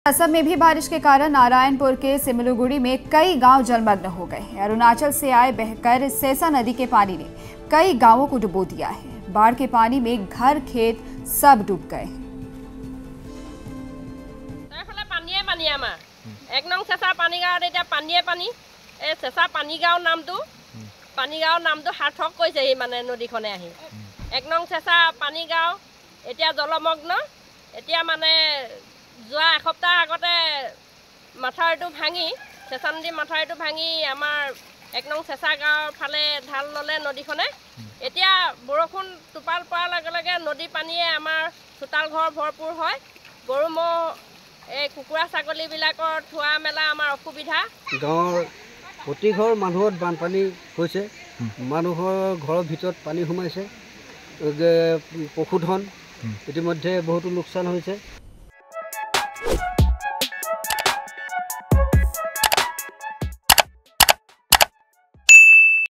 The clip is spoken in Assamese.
असम में भी बारिश के कारण नारायणपुर के सिमलुगुड़ी में कई गांव जलमग्न हो गए। अरुणाचल से आए बहकर सेसा नदी के पानी ने कई गांवों को डुबो दिया है। बाढ़ के पानी में घर खेत सब डूब गए। एक नং सेसा पानी गाँव एटा पानिये पानी ए सेसा पानी गाँव नामটো हार्थक কৈছে মানে নদীখনে আহি एक नং सेसा पानी गाँव एटा जलमग्न एटा মানে যোৱা এসপ্তাহ আগতে মাথাউৰিটো ভাঙি সেছা নদী মাথাউৰিটো ভাঙি আমাৰ এক নং সেছা গাঁৱৰ ফালে ঢাল ললে নদীখনে এতিয়া বৰষুণ টোপাল পৰাৰ লগে লগে নদী পানীয়ে আমাৰ চোতাল ঘৰ ভৰপুৰ হয়। গৰু ম'হ এই কুকুৰা ছাগলী বিলাকৰ থোৱা মেলা আমাৰ অসুবিধা। গাঁৱৰ প্ৰতি ঘৰ মানুহত বানপানী হৈছে, মানুহৰ ঘৰৰ ভিতৰত পানী সোমাইছে, পশুধন ইতিমধ্যে বহুতো লোকচান হৈছে।